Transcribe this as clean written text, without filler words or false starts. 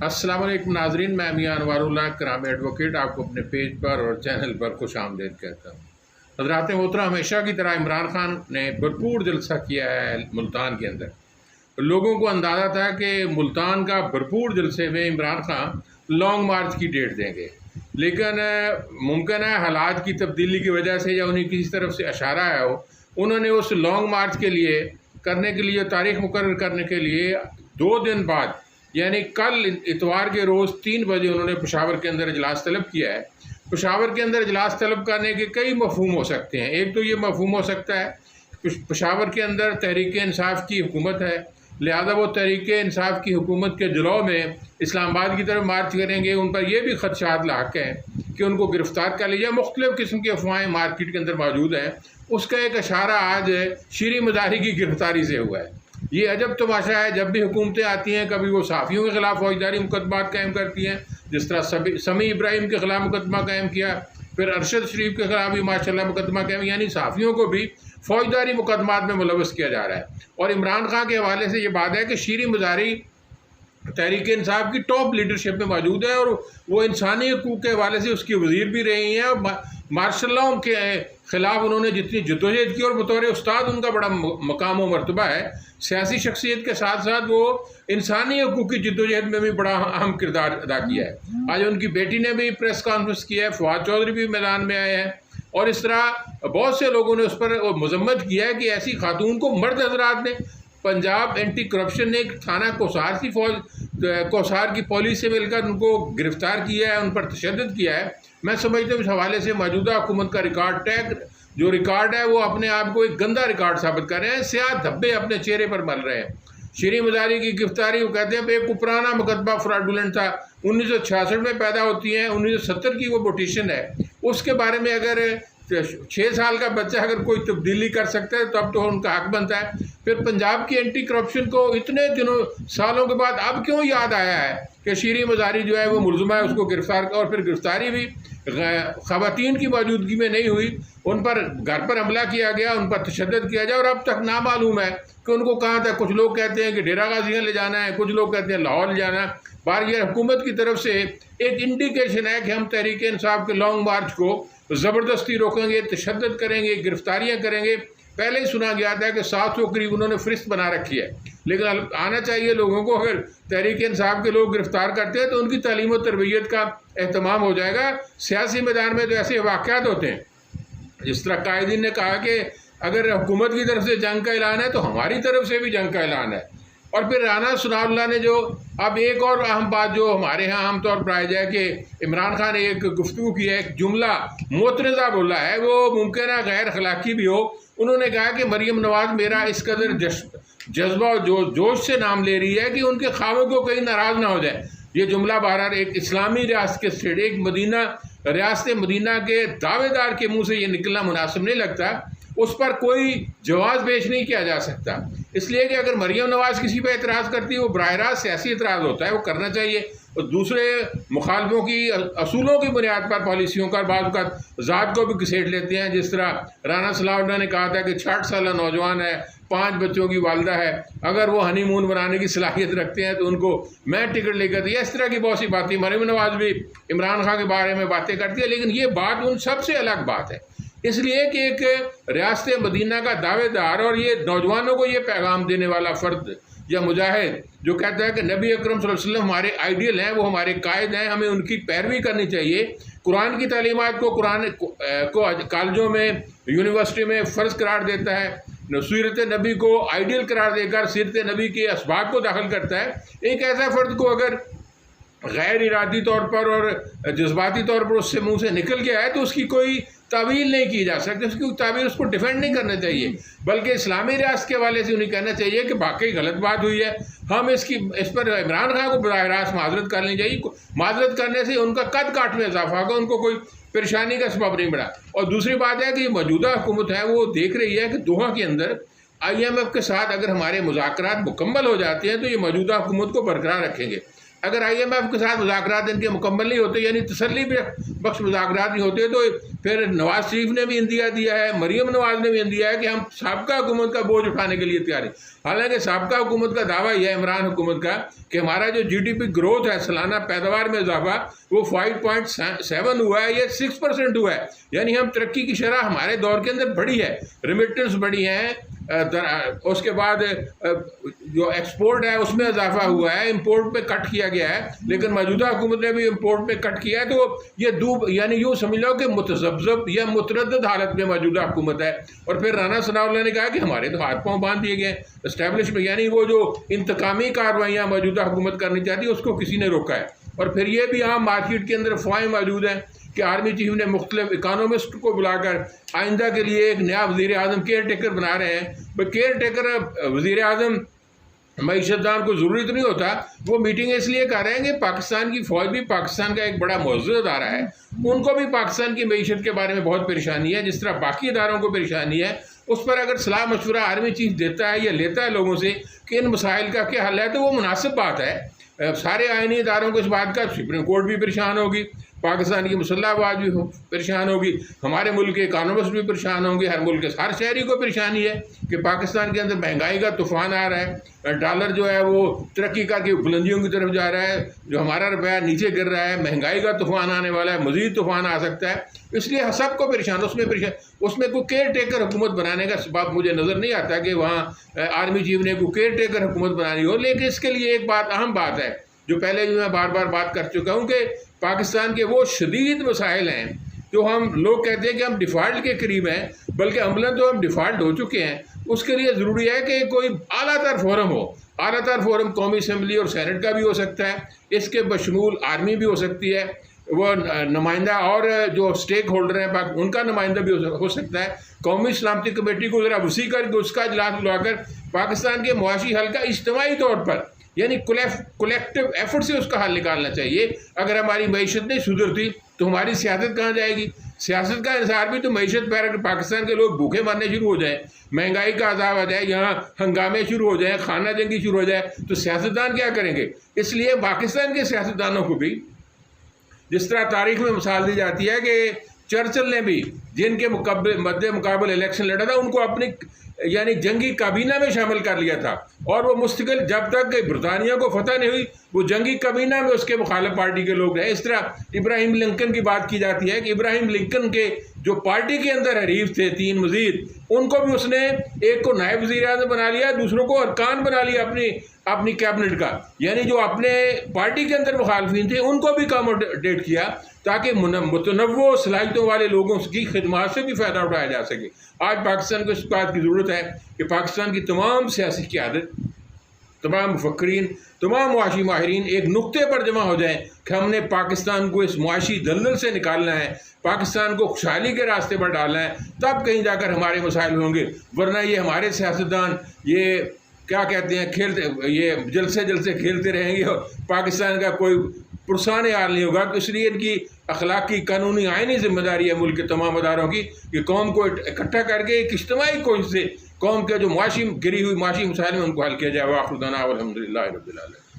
अस्सलाम वालेकुम नाजरीन, मैं मियां अनवारुल्लाह करामी एडवोकेट आपको अपने पेज पर और चैनल पर खुशामदीद कहता हूँ। हज़रात मोहतरम, हमेशा की तरह इमरान खान ने भरपूर जलसा किया है मुल्तान के अंदर। लोगों को अंदाज़ा था कि मुल्तान का भरपूर जलसे में इमरान खान लॉन्ग मार्च की डेट देंगे, लेकिन मुमकिन है हालात की तब्दीली की वजह से या उन्हें किसी तरफ से इशारा आया हो, उन्होंने उस लॉन्ग मार्च के लिए करने के लिए तारीख मुकर्रर करने के लिए 2 दिन बाद यानी कल इतवार के रोज़ 3 बजे उन्होंने पेशावर के अंदर इजलास तलब किया है। पेशावर के अंदर इजलास तलब करने के कई मफहूम हो सकते हैं। एक तो ये मफहूम हो सकता है पेशावर के अंदर तहरीक इंसाफ की हुकूमत है, लिहाजा वो तहरीक इंसाफ की हुकूमत के जलौ में इस्लामाबाद की तरफ मार्च करेंगे। उन पर यह भी खदशात लाक हैं कि उनको गिरफ़्तार कर लिया। मुख्तलिफ़ किस्म की अफवाहें मार्केट के अंदर मौजूद हैं। उसका एक इशारा आज शीरी मज़ारी की गिरफ़्तारी से हुआ है। ये अजब तमाशा है, जब भी हुकूमतें आती हैं कभी वो साफ़ियों के ख़िलाफ़ फ़ौजदारी मुकदमात कायम करती हैं, जिस तरह समी इब्राहिम के ख़िलाफ़ मुकदमा कायम किया, फिर अरशद शरीफ के ख़िलाफ़ भी माशाल्लाह मुकदमा कायम, यानी साफ़ियों को भी फ़ौजदारी मुकदमात में मुलव्वस किया जा रहा है। और इमरान खान के हवाले से ये बात है कि शीरी मज़ारी तहरीक इंसाफ की टॉप लीडरशिप में मौजूद है और वो इंसानी हकूक़ के हवाले से उसकी वज़ीर भी रही हैं। और मार्शल लॉ के ख़िलाफ़ उन्होंने जितनी जद्दोजहद की और बतौर उस्ताद उनका बड़ा मकाम व मर्तबा है। सियासी शख्सियत के साथ साथ वो इंसानी हकूक़ की जद्दोजहद में भी बड़ा अहम किरदार अदा किया है। आज उनकी बेटी ने भी प्रेस कॉन्फ्रेंस किया है, फवाद चौधरी भी मैदान में आए हैं और इस तरह बहुत से लोगों ने उस पर मजम्मत किया है कि ऐसी खातून को मर्द हजरात ने पंजाब एंटी करप्शन ने एक थाना कोसार की पुलिस से मिलकर उनको गिरफ़्तार किया है, उन पर तशद्दुद किया है। मैं समझता हूँ इस हवाले से मौजूदा हुकूमत का रिकॉर्ड है वो अपने आप को एक गंदा रिकॉर्ड साबित कर रहे हैं। स्याह धब्बे अपने चेहरे पर मल रहे हैं। शीरी मज़ारी की गिरफ्तारी, वो कहते हैं एक पुराना मुकदमा फ्रॉडुलेंट था, 1966 में पैदा होती है, 1970 की वो पोटीशन है। उसके बारे में अगर 6 साल का बच्चा अगर कोई तब्दीली कर सकता है तब तो उनका हक बनता है। फिर पंजाब की एंटी करप्शन को इतने सालों के बाद अब क्यों याद आया है कि शीरी मज़ारी जो है वो मुलज़मा है, उसको गिरफ़्तार, और फिर गिरफ़्तारी भी ख़वातीन की मौजूदगी में नहीं हुई, उन पर घर पर हमला किया गया, उन पर तशद्दुद किया गया और अब तक नामालूम है कि उनको कहाँ था। कुछ लोग कहते हैं कि डेरा गाज़ियाँ ले जाना है, कुछ लोग कहते हैं लाहौर ले जाना है। बार ये हुकूमत की तरफ से एक इंडिकेशन है कि हम तहरीक इंसाफ के लॉन्ग मार्च को ज़बरदस्ती रोकेंगे, तशद्दुद करेंगे, गिरफ्तारियाँ करेंगे। पहले ही सुना गया था कि 700 करीब उन्होंने फ़रिस्त बना रखी है, लेकिन आना चाहिए लोगों को। अगर तहरीक इंसाफ के लोग गिरफ़्तार करते हैं तो उनकी तालीम और तरबियत का एहतमाम हो जाएगा। सियासी मैदान में तो ऐसे वाक़यात होते हैं, जिस तरह कायदीन ने कहा कि अगर हुकूमत की तरफ से जंग का ऐलान है तो हमारी तरफ से भी जंग का ऐलान है। और फिर राना सनाउल्लाह ने जो अब एक और अहम बात जो हमारे यहाँ आमतौर पर आई जाए कि इमरान खान ने एक गुफ्तगू की है, एक जुमला मुतरज़ा बोला है, वो मुमकिन है गैर अखलाकी भी हो। उन्होंने कहा कि मरीम नवाज़ मेरा इस कदर जज्बा और जोश से नाम ले रही है कि उनके ख्वाबों को कहीं नाराज़ ना हो जाए। ये जुमला बहरहाल एक इस्लामी रियासत के स्टेट, एक रियासत मदीना के दावेदार के मुँह से ये निकलना मुनासिब नहीं लगता, उस पर कोई जवाब पेश नहीं किया जा सकता। इसलिए कि अगर मरीम नवाज़ किसी पर एतराज़ करती है वो बराह रास्त सियासी एतराज़ होता है, वो करना चाहिए। और दूसरे मुखालफों की असूलों की बुनियाद पर पॉलिसियों का बाज़ औक़ात ज़ात को भी घसीट लेते हैं। जिस तरह राना सलाउल्लाह ने कहा था कि 60 साल नौजवान है, 5 बच्चों की वालदा है, अगर वो हनीमून बनाने की सलाहियत रखते हैं तो उनको मैं टिकट लेकर दी। इस तरह की बहुत सी बातें मरीम नवाज़ भी इमरान खान के बारे में बातें करती है, लेकिन ये बात उन सबसे अलग बात है। इसलिए कि एक रियासत मदीना का दावेदार और ये नौजवानों को ये पैगाम देने वाला फ़र्द या मुजाहिद जो कहता है कि नबी अकरम सल्लल्लाहु अलैहि वसल्लम हमारे आइडियल हैं, वो हमारे कायद हैं, हमें उनकी पैरवी करनी चाहिए। कुरान की तालीमात को कुरान को कॉलेजों में, यूनिवर्सिटी में फ़र्ज़ करार देता है, सीरत नबी को आइडियल करार देकर सीरत नबी के असबाब को दाखिल करता है। एक ऐसा फ़र्द को अगर गैर इरादी तौर पर और जज्बाती तौर पर उससे मुँह से निकल गया है तो उसकी कोई तावील नहीं की जा सकती, उसकी तावील उसको डिफेंड नहीं करना चाहिए, बल्कि इस्लामी रियासत के हवाले से उन्हें कहना चाहिए कि वाकई गलत बात हुई है, हम इस पर इमरान खान को बराह रास्त माजरत करनी चाहिए। माजरत करने से उनका कद काट में इजाफा होगा, उनको कोई परेशानी का सबब नहीं बना। और दूसरी बात है कि मौजूदा हुकूमत है वो देख रही है कि दोहा के अंदर IMF के साथ अगर हमारे मुज़ाकरात मुकम्मल हो जाते हैं तो ये मौजूदा हुकूमत को बरकरार रखेंगे। अगर IMF के साथ मुज़ाकरात इनके मुकम्मल नहीं होते, यानी तसल्ली बख्श मुज़ाकरात नहीं होते, तो फिर नवाज़ शरीफ ने भी इंदिया दिया है, मरीम नवाज़ ने भी इंदिया है कि हम साबका हुकूमत का बोझ उठाने के लिए तैयार हैं। हालांकि साबका हुकूमत का दावा यह है, इमरान हुकूमत का, कि हमारा जो GDP ग्रोथ है, सालाना पैदावार में इजाफा, वो 5.7 हुआ है, ये 6% हुआ है। यानी हम तरक्की की शरह हमारे दौर के अंदर बढ़ी है, रिमिटेंस बढ़ी हैं, उसके बाद जो एक्सपोर्ट है उसमें इजाफा हुआ है, इंपोर्ट पे कट किया गया है, लेकिन मौजूदा हुकूमत ने भी इंपोर्ट पे कट किया है। तो ये यानी यूँ समझ लो कि मुतज़ब्ज़ब या मुतरद्दिद हालत में मौजूदा हुकूमत है। और फिर राना सनाउल्लाह ने कहा कि हमारे तो हाथ पाँव बांध दिए गए, इस्टेब्लिशमेंट यानी वो जो इंतकामी कार्रवाइयाँ मौजूदा हुकूमत करनी चाहती है उसको किसी ने रोका है। और फिर ये भी आम मार्केट के अंदर अफवाहें मौजूद हैं कि आर्मी चीफ ने मुख्तलिफ इकानोमिस्ट को बुलाकर आइंदा के लिए एक नया वज़ीर आज़म केयर टेकर बना रहे हैं। भाई केयर टेकर वज़ीर आज़म मईशतदान को ज़रूरी तो नहीं होता, वो मीटिंग इसलिए कर रहे हैं कि पाकिस्तान की फ़ौज भी पाकिस्तान का एक बड़ा मौजूद अदारा है, उनको भी पाकिस्तान की मईशत के बारे में बहुत परेशानी है, जिस तरह बाकी इदारों को परेशानी है। उस पर अगर सलाह मशवरा आर्मी चीफ देता है या लेता है लोगों से कि इन मसाइल का क्या हल है, तो वो मुनासिब बात है। सारे आइनी इदारों को इस बात का, सुप्रीम कोर्ट भी परेशान होगी, पाकिस्तान की मुसल्लह अफवाज भी परेशान होगी, हमारे मुल्क के इकानमिस्ट भी परेशान होंगे, हर मुल्क के हर शहरी को परेशानी है कि पाकिस्तान के अंदर महंगाई का तूफ़ान आ रहा है, डॉलर जो है वो तरक्की करके बुलंदियों की तरफ जा रहा है, जो हमारा रुपया नीचे गिर रहा है, महंगाई का तूफ़ान आने वाला है, मज़ीद तूफ़ान आ सकता है, इसलिए सबको परेशान। उसमें कोई केयर टेकर हुकूमत बनाने का सबब मुझे नज़र नहीं आता कि वहाँ आर्मी चीफ ने कोई केयर टेकर हुकूमत बनानी हो। लेकिन इसके लिए एक बात, अहम बात है, जो पहले भी मैं बार बार बात कर चुका हूँ कि पाकिस्तान के वो शदीद मसाइल हैं जो हम लोग कहते हैं कि हम डिफ़ाल्ट के करीब हैं, बल्कि अमलन तो हम डिफ़ाल्ट हो चुके हैं। उसके लिए ज़रूरी है कि कोई आलातर फोरम हो। आलातर फोरम कौमी असम्बली और सैनेट का भी हो सकता है, इसके बशमूल आर्मी भी हो सकती है, वो नुमाइंदा और जो स्टेक होल्डर हैं उनका नुमाइंदा भी हो सकता है। कौमी सलामती कमेटी को ज़रा वसी करके उसका इजलास बुलाकर पाकिस्तान के मुआशी हल का इज्तिमाई तौर पर, यानी कलेक्टिव एफर्ट से उसका हल निकालना चाहिए। अगर हमारी मईशत नहीं सुधरती तो हमारी सियासत कहाँ जाएगी? सियासत का इंसार भी तो मईशत पर, अगर पाकिस्तान के लोग भूखे मरने शुरू हो जाएं, महंगाई का अजाब आ जाए, यहाँ हंगामे शुरू हो जाएं, खाना जंगी शुरू हो जाए, तो सियासतदान क्या करेंगे? इसलिए पाकिस्तान के सियासतदानों को भी, जिस तरह तारीख में मिसाल दी जाती है कि चर्चिल ने भी जिनके मद्दे मुकाबल इलेक्शन लड़ा था उनको अपनी यानी जंगी काबीना में शामिल कर लिया था, और वो मुस्तकिल जब तक बरतानिया को फतह नहीं हुई वो जंगी काबीना में उसके मुखालिफ पार्टी के लोग रहे। इस तरह इब्राहिम लिंकन की बात की जाती है कि इब्राहिम लिंकन के जो पार्टी के अंदर हरीफ थे 3 मजीद, उनको भी उसने एक को नायब वज़ीर आज़म बना लिया, दूसरों को अरकान बना लिया अपनी कैबिनेट का, यानी जो अपने पार्टी के अंदर मुखालफिन थे उनको भी अकोमोडेट किया ताकि मुतनव्वो सलाहियतों वाले लोगों की खिदमत से भी फ़ायदा उठाया जा सके। आज पाकिस्तान को इस बात की ज़रूरत है कि पाकिस्तान की तमाम सियासी क़यादत, तमाम मुफक्रीन, तमाम मुआशी माहिरीन एक नुक्ते पर जमा हो जाएं कि हमने पाकिस्तान को इस मुआशी दलदल से निकालना है, पाकिस्तान को खुशहाली के रास्ते पर डालना है, तब कहीं जाकर हमारे मसाइल होंगे। वरना ये हमारे सियासतदान ये क्या कहते हैं, ये जलसे खेलते रहेंगे और पाकिस्तान का कोई पुरसान हाल नहीं होगा। तो इसलिए इनकी अखलाकी, कानूनी, आइनी जिम्मेदारी है मुल्क के तमाम अदारों की कि कौम को इकट्ठा करके एक इज्तिमाई कोशिश से कौम के जो गिरी हुई मुआशी मसाइल में उनको हल किया जाए। वाखिर दाना अल्हम्दुलिल्लाह रब्बिल आलमीन।